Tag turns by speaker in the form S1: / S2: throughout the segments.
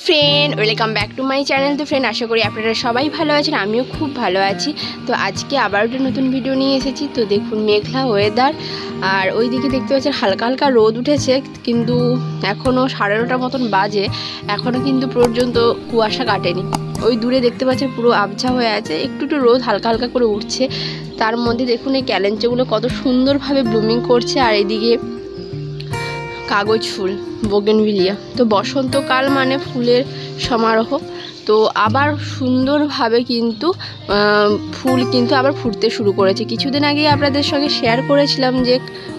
S1: Friend welcome back to my channel. তো friend আশা করি আপনারা সবাই ভালো আছেন, আমিও খুব ভালো আছি। তো আজকে আবার একটা নতুন ভিডিও নিয়ে এসেছি। তো দেখুন মেঘলা ওয়েদার, আর ওই দিকে দেখতে পাচ্ছেন হালকা হালকা রোদ উঠেছে, কিন্তু এখনও 9:30 মতন বাজে, এখনও কিন্তু পর্যন্ত কুয়াশা কাটেনি। ওই দূরে দেখতে পাচ্ছেন পুরো আবছা হয়ে আছে, একটু একটু রোদ হালকা হালকা করে উঠছে। তার মধ্যে দেখুন এই ক্যালেঞ্চোগুলো কত সুন্দরভাবে ব্লুমিং করছে, আর এইদিকে কাগজ ফুল বোগেনভিলিয়া। তো বসন্তকাল মানে ফুলের সমারোহ। তো আবার সুন্দরভাবে কিন্তু ফুল কিন্তু আবার ফুটতে শুরু করেছে। কিছুদিন আগে আপনাদের সঙ্গে শেয়ার করেছিলাম যে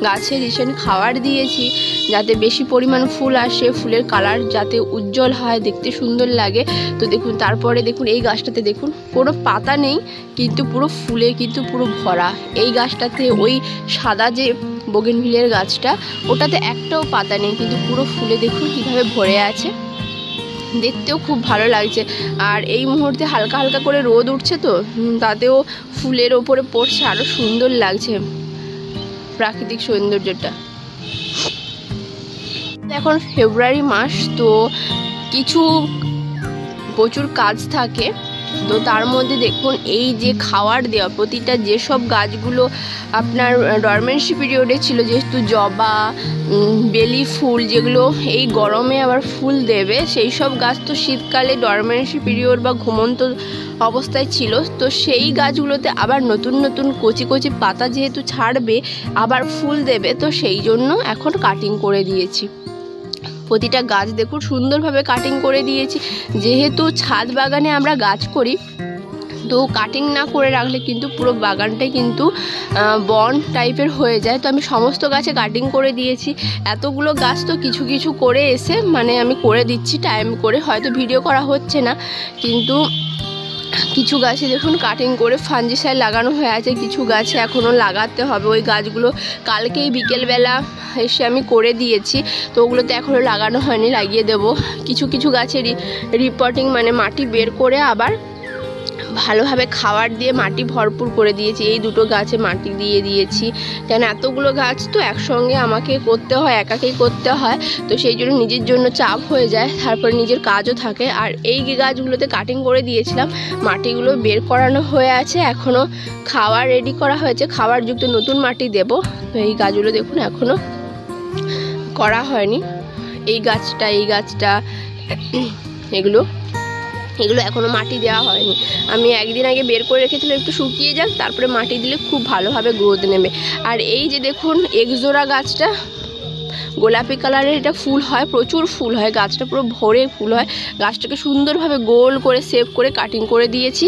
S1: গাছে রিসেন্ট খাবার দিয়েছি যাতে বেশি পরিমাণ ফুল আসে, ফুলের কালার যাতে উজ্জ্বল হয়, দেখতে সুন্দর লাগে। তো দেখুন তারপরে দেখুন এই গাছটাতে দেখুন কোনো পাতা নেই, কিন্তু পুরো ফুলে কিন্তু পুরো ভরা। এই গাছটাতে ওই সাদা যে বোগেনভিলিয়ার গাছটা, ওটাতে একটাও পাতা নেই, কিন্তু পুরো ফুলে দেখুন কীভাবে ভরে আছে, দেখতেও খুব ভালো লাগছে। আর এই মুহূর্তে হালকা হালকা করে রোদ উঠছে, তো তাতেও ফুলের ওপরে পড়ছে, আরও সুন্দর লাগছে প্রাকৃতিক সৌন্দর্যটা। এখন ফেব্রুয়ারি মাস, তো প্রচুর কাজ থাকে। তো তার মধ্যে দেখুন এই যে খাবার দেওয়া প্রতিটা যেসব গাছগুলো আপনার ডরমেন্সি পিরিয়ডে ছিল, যেহেতু জবা, বেলি ফুল যেগুলো এই গরমে আবার ফুল দেবে, সেই সব গাছ তো শীতকালে ডরমেন্সি পিরিয়ড বা ঘুমন্ত অবস্থায় ছিল। তো সেই গাছগুলোতে আবার নতুন নতুন কচি কচি পাতা যেহেতু ছাড়বে, আবার ফুল দেবে, তো সেই জন্য এখন কাটিং করে দিয়েছি। প্রতিটা গাছ দেখুন সুন্দরভাবে কাটিং করে দিয়েছি। যেহেতু ছাদ বাগানে আমরা গাছ করি, তো কাটিং না করে রাখলে কিন্তু পুরো বাগানটাই কিন্তু বন টাইপের হয়ে যায়। তো আমি সমস্ত গাছে কাটিং করে দিয়েছি। এতগুলো গাছ তো কিছু কিছু করে এসে মানে আমি করে দিচ্ছি টাইম করে, হয়তো ভিডিও করা হচ্ছে না, কিন্তু কিছু গাছে দেখুন কাটিং করে ফাঞ্জিসাইড লাগানো হয়ে আছে, কিছু গাছে এখনও লাগাতে হবে। ওই গাছগুলো কালকেই বিকেলবেলা এসে আমি করে দিয়েছি, তো ওগুলোতে এখনও লাগানো হয়নি, লাগিয়ে দেব। কিছু কিছু গাছে রিপোর্টিং মানে মাটি বের করে আবার ভালোভাবে খাবার দিয়ে মাটি ভরপুর করে দিয়েছি। এই দুটো গাছে মাটি দিয়ে দিয়েছি, কেন এতগুলো গাছ তো একসঙ্গে আমাকে করতে হয়, একাকেই করতে হয়, তো সেই জন্য নিজের জন্য চাপ হয়ে যায়, তারপর নিজের কাজও থাকে। আর এই গাছগুলোতে কাটিং করে দিয়েছিলাম, মাটিগুলো বের করানো হয়ে আছে, এখনও খাবার রেডি করা হয়েছে, খাবার যুক্ত নতুন মাটি দেব। তো এই গাছগুলো দেখুন এখনও করা হয়নি। এই গাছটা এগুলো এখনও মাটি দেওয়া হয়নি। আমি একদিন আগে বের করে রেখেছিলাম, একটু শুকিয়ে যাক, তারপরে মাটি দিলে খুব ভালোভাবে গ্রোথ নেবে। আর এই যে দেখুন একজোড়া গাছটা গোলাপি কালারের, এটা ফুল হয়, প্রচুর ফুল হয়, গাছটা পুরো ভরে ফুল হয়। গাছটাকে সুন্দরভাবে গোল করে শেপ করে কাটিং করে দিয়েছি।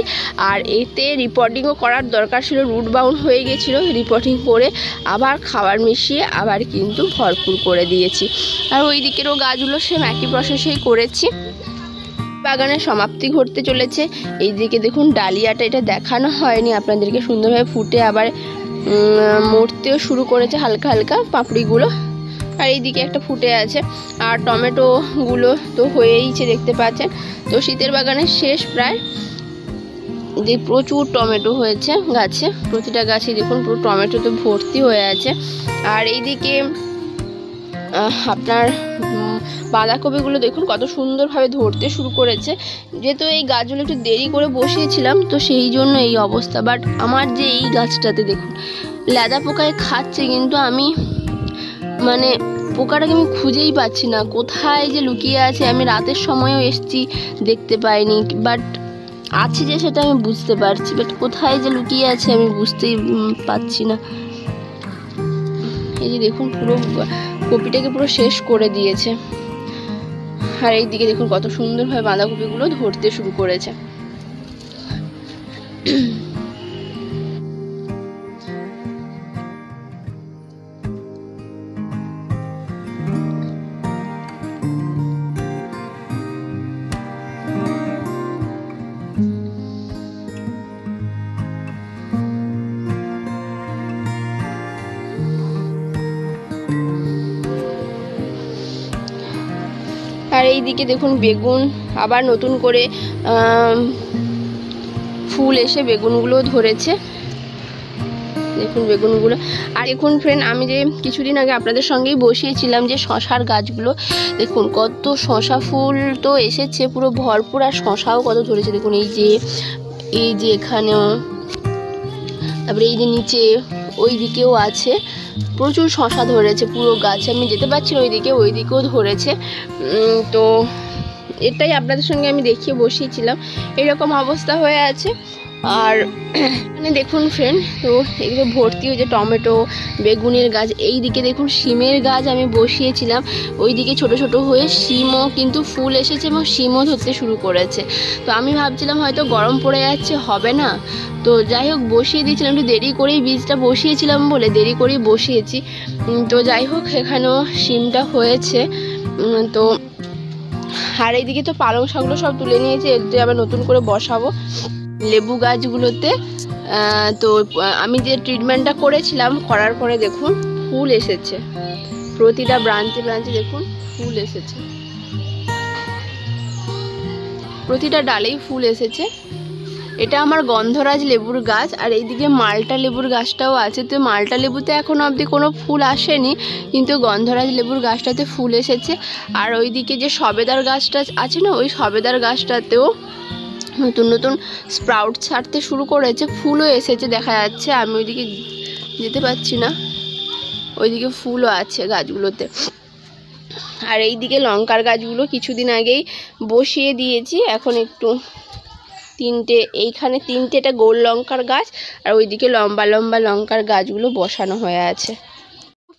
S1: আর এতে রিপোর্টিংও করার দরকার ছিল, রুট বাউন্ড হয়ে গেছিলো, রিপোর্টিং করে আবার খাবার মিশিয়ে আবার কিন্তু ভরপুর করে দিয়েছি। আর ওই দিকেরও গাছগুলো সেম একই প্রসেসেই করেছি। বাগানের সমাপ্তি ঘটতে চলেছে। এই দিকে দেখুন ডালিয়াটা, এটা দেখানো হয়নি আপনাদেরকে, সুন্দরভাবে ফুটে আবার মরতেও শুরু করেছে হালকা হালকা পাপড়িগুলো। আর এইদিকে একটা ফুটে আছে। আর টমেটোগুলো তো হয়েইছে দেখতে পাচ্ছেন। তো শীতের বাগানের শেষ প্রায়, প্রচুর টমেটো হয়েছে গাছে, প্রতিটা গাছে দেখুন পুরো টমেটোতে ভর্তি হয়ে আছে। আর এইদিকে আপনার বাঁধাকপিগুলো দেখুন কত সুন্দরভাবে ধরতে শুরু করেছে। যেহেতু এই গাছগুলো একটু দেরি করে বসিয়েছিলাম, তো সেই জন্য এই অবস্থা। বাট আমার যে এই গাছটাতে দেখুন লেদা পোকায় খাচ্ছে, কিন্তু আমি মানে পোকাটাকে আমি খুঁজেই পাচ্ছি না, কোথায় যে লুকিয়ে আছে। আমি রাতের সময়ও এসেছি, দেখতে পাইনি, বাট আছে যে সেটা আমি বুঝতে পারছি, বাট কোথায় যে লুকিয়ে আছে আমি বুঝতেই পাচ্ছি না। এই যে দেখুন পুরো কপিটাকে পুরো শেষ করে দিয়েছে। আর এই দিকে দেখুন কত সুন্দরভাবে বাঁধাকপিগুলো ধরতে শুরু করেছে। আর এই দিকে দেখুন বেগুন আবার নতুন করে ফুল এসে বেগুনগুলো ধরেছে। দেখুন বেগুনগুলো। আর দেখুন ফ্রেন্ড, আমি যে কিছুদিন আগে আপনাদের সঙ্গেই বসিয়েছিলাম যে শশার গাছগুলো, দেখুন কত শশা ফুল তো এসেছে পুরো ভরপুর, আর শশাও কত ধরেছে দেখুন। এই যে এখানেও, তারপরে এই যে নিচে ওই দিকেও আছে, প্রচুর শশা ধরেছে পুরো গাছে। আমি যেতে পারছি না ওই দিকেও ধরেছে। তো এটাই আপনাদের সঙ্গে আমি দেখিয়ে বসিয়েছিলাম, এরকম অবস্থা হয়ে আছে। আর এখানে দেখুন ফ্রেন্ড, তো এগুলো ভর্তি হয়েছে টমেটো, বেগুনের গাছ। এই দিকে দেখুন শিমের গাছ আমি বসিয়েছিলাম, ওই দিকে ছোট ছোট হয়ে শিমও কিন্তু ফুল এসেছে এবং শিমও ধরতে শুরু করেছে। তো আমি ভাবছিলাম হয়তো গরম পড়ে যাচ্ছে, হবে না, তো যাই হোক বসিয়ে দিয়েছিলাম। একটু দেরি করেই বীজটা বসিয়েছিলাম বলে দেরি করেই বসিয়েছি। তো যাই হোক এখানেও শিমটা হয়েছে। তো আর এইদিকে তো পালং শাকগুলো সব তুলে নিয়েছি, এতে আবার নতুন করে বসাবো লেবু গাছগুলোতে। তো আমি যে ট্রিটমেন্টটা করেছিলাম, করার পরে দেখুন ফুল এসেছে, প্রতিটা ব্রাঞ্চে ব্রাঞ্চে দেখুন ফুল এসেছে, প্রতিটা ডালেই ফুল এসেছে। এটা আমার গন্ধরাজ লেবুর গাছ, আর এইদিকে মাল্টা লেবুর গাছটাও আছে। তো মাল্টা লেবুতে এখনো অবধি কোনো ফুল আসেনি, কিন্তু গন্ধরাজ লেবুর গাছটাতে ফুল এসেছে। আর ওইদিকে যে সবেদার গাছটা আছে না, ওই সবেদার গাছটাতেও নতুন নতুন স্প্রাউট ছাড়তে শুরু করেছে, ফুলও এসেছে দেখা যাচ্ছে। আমি ওইদিকে যেতে পারছি না, ওইদিকে ফুলও আছে গাছগুলোতে। আর এইদিকে লঙ্কার গাছগুলো কিছুদিন আগেই বসিয়ে দিয়েছি, এখন একটু এইখানে তিনটেটা গোল লঙ্কার গাছ, আর ওইদিকে লম্বা লম্বা লঙ্কার গাছগুলো বসানো হয়ে আছে।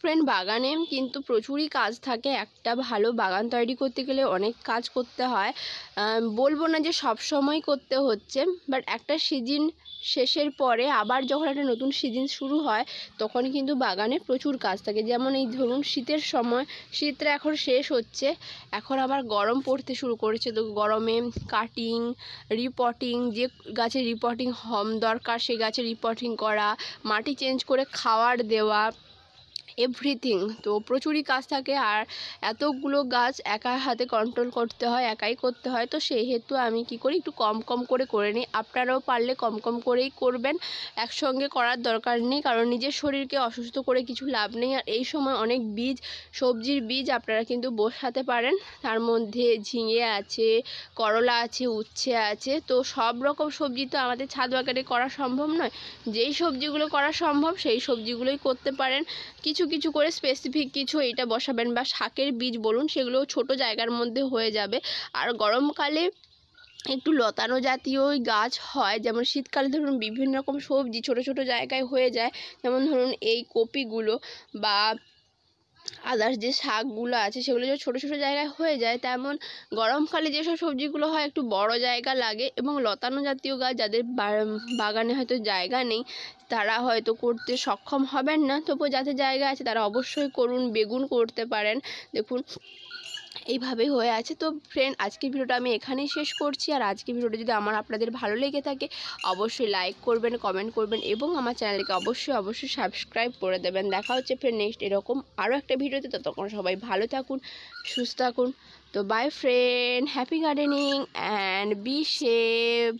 S1: ফ্রেন্ড, বাগানে কিন্তু প্রচুরই কাজ থাকে। একটা ভালো বাগান তৈরি করতে গেলে অনেক কাজ করতে হয়, বলবো না যে সব সময় করতে হচ্ছে, বাট একটা সিজন শেষের পরে আবার যখন একটা নতুন সিজন শুরু হয় তখন কিন্তু বাগানে প্রচুর কাজ থাকে। যেমন এই ধরুন শীতের সময়, শীতটা এখন শেষ হচ্ছে, এখন আবার গরম পড়তে শুরু করেছে। তো গরমে কাটিং, রিপটিং, যে গাছে রিপটিং দরকার সেই গাছে রিপটিং করা, মাটি চেঞ্জ করে খাবার দেওয়া, এভরিথিং। তো প্রচুরই কাজ থাকে, আর এতগুলো গাছ একা হাতে কন্ট্রোল করতে হয়, একাই করতে হয়। তো সেই হেতু আমি কি করি, একটু কম কম করে নিই। আপনারাও পারলে কম কম করেই করবেন, একসঙ্গে করার দরকার নেই, কারণ নিজের শরীরকে অসুস্থ করে কিছু লাভ নেই। আর এই সময় অনেক সবজির বীজ আপনারা কিন্তু বসাতে পারেন, তার মধ্যে ঝিঙে আছে, করলা আছে, উচ্ছে আছে। তো সব রকম সবজি তো আমাদের ছাদ বাগানে করা সম্ভব নয়, যেই সবজিগুলো করা সম্ভব সেই সবজিগুলোই করতে পারেন। কিছু কিছু করে স্পেসিফিক কিছু এইটা বসাবেন, বা শাকের বীজ বলুন, সেগুলো ছোট জায়গার মধ্যে হয়ে যাবে। আর গরমকালে একটু লতানো জাতীয় গাছ হয়, যেমন শীতকালে ধরুন বিভিন্ন রকম সবজি ছোট ছোট জায়গায় হয়ে যায়, যেমন ধরুন এই কপিগুলো বা আদার্স যে শাকগুলো আছে সেগুলো যে ছোটো ছোটো জায়গায় হয়ে যায়, তেমন গরমকালে যেসব সবজিগুলো হয় একটু বড় জায়গা লাগে। এবং লতানো জাতীয় গাছ যাদের বাগানে হয়তো জায়গা নেই, তারা হয়তো করতে সক্ষম হবেন না, তবুও যাদের জায়গা আছে তারা অবশ্যই করুন। বেগুন করতে পারেন, দেখুন এইভাবেই হয়ে আছে। তো ফ্রেন্ড, আজকের ভিডিওটা আমি এখানেই শেষ করছি। আর আজকের ভিডিওটা যদি আপনাদের ভালো লেগে থাকে অবশ্যই লাইক করবেন, কমেন্ট করবেন, এবং আমার চ্যানেলকে অবশ্যই সাবস্ক্রাইব করে দেবেন। দেখা হচ্ছে ফ্রেন্ড নেক্সট এরকম আরও একটা ভিডিওতে। ততক্ষণ সবাই ভালো থাকুন, সুস্থ থাকুন। তো bye friend, happy gardening and be save.